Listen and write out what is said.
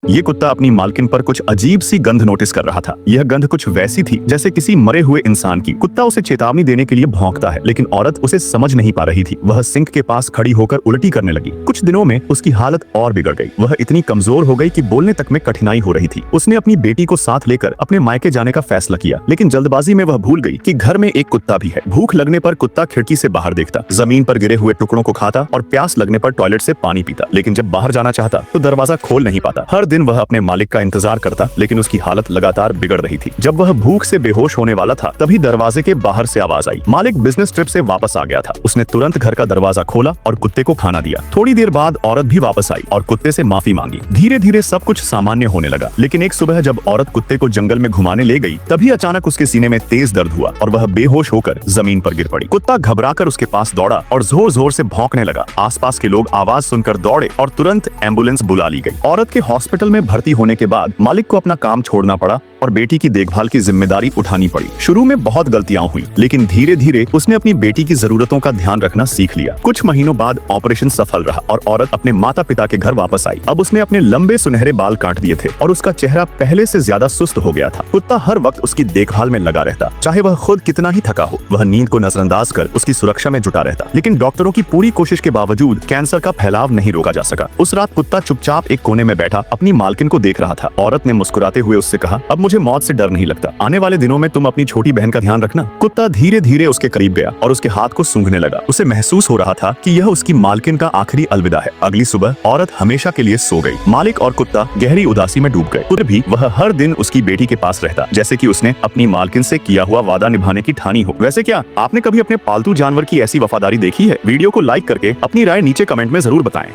ये कुत्ता अपनी मालकिन पर कुछ अजीब सी गंध नोटिस कर रहा था। यह गंध कुछ वैसी थी जैसे किसी मरे हुए इंसान की। कुत्ता उसे चेतावनी देने के लिए भौंकता है, लेकिन औरत उसे समझ नहीं पा रही थी। वह सिंक के पास खड़ी होकर उल्टी करने लगी। कुछ दिनों में उसकी हालत और बिगड़ गई। वह इतनी कमजोर हो गई कि बोलने तक में कठिनाई हो रही थी। उसने अपनी बेटी को साथ लेकर अपने मायके जाने का फैसला किया, लेकिन जल्दबाजी में वह भूल गई कि घर में एक कुत्ता भी है। भूख लगने पर कुत्ता खिड़की से बाहर देखता, जमीन पर गिरे हुए टुकड़ों को खाता और प्यास लगने पर टॉयलेट से पानी पीता, लेकिन जब बाहर जाना चाहता तो दरवाजा खोल नहीं पाता। हर दिन वह अपने मालिक का इंतजार करता, लेकिन उसकी हालत लगातार बिगड़ रही थी। जब वह भूख से बेहोश होने वाला था, तभी दरवाजे के बाहर से आवाज आई। मालिक बिजनेस ट्रिप से वापस आ गया था। उसने तुरंत घर का दरवाजा खोला और कुत्ते को खाना दिया। थोड़ी देर बाद औरत भी वापस आई और कुत्ते से माफी मांगी। धीरे धीरे सब कुछ सामान्य होने लगा, लेकिन एक सुबह जब औरत कुत्ते को जंगल में घुमाने ले गई, तभी अचानक उसके सीने में तेज दर्द हुआ और वह बेहोश होकर जमीन पर गिर पड़ी। कुत्ता घबराकर उसके पास दौड़ा और जोर जोर से भौंकने लगा। आसपास के लोग आवाज सुनकर दौड़े और तुरंत एम्बुलेंस बुला ली गई। औरत के हॉस्पिटल में भर्ती होने के बाद मालिक को अपना काम छोड़ना पड़ा और बेटी की देखभाल की जिम्मेदारी उठानी पड़ी। शुरू में बहुत गलतियां हुई, लेकिन धीरे धीरे उसने अपनी बेटी की जरूरतों का ध्यान रखना सीख लिया। कुछ महीनों बाद ऑपरेशन सफल रहा और औरत अपने माता पिता के घर वापस आई। अब उसने अपने लंबे सुनहरे बाल काट दिए थे और उसका चेहरा पहले से ज्यादा सुस्त हो गया था। कुत्ता हर वक्त उसकी देखभाल में लगा रहता, चाहे वह खुद कितना ही थका हो। वह नींद को नजरअंदाज कर उसकी सुरक्षा में जुटा रहता, लेकिन डॉक्टरों की पूरी कोशिश के बावजूद कैंसर का फैलाव नहीं रोका जा सका। उस रात कुत्ता चुपचाप एक कोने में बैठा अपनी मालकिन को देख रहा था। औरत ने मुस्कुराते हुए उससे कहा, अब मुझे मौत से डर नहीं लगता। आने वाले दिनों में तुम अपनी छोटी बहन का ध्यान रखना। कुत्ता धीरे धीरे उसके करीब गया और उसके हाथ को सूंघने लगा। उसे महसूस हो रहा था कि यह उसकी मालकिन का आखिरी अलविदा है। अगली सुबह औरत हमेशा के लिए सो गई। मालिक और कुत्ता गहरी उदासी में डूब गए। फिर भी वह हर दिन उसकी बेटी के पास रहता, जैसे कि उसने अपनी मालकिन से किया हुआ वादा निभाने की ठानी हो। वैसे क्या आपने कभी अपने पालतू जानवर की ऐसी वफादारी देखी है? वीडियो को लाइक करके अपनी राय नीचे कमेंट में जरूर बताएं।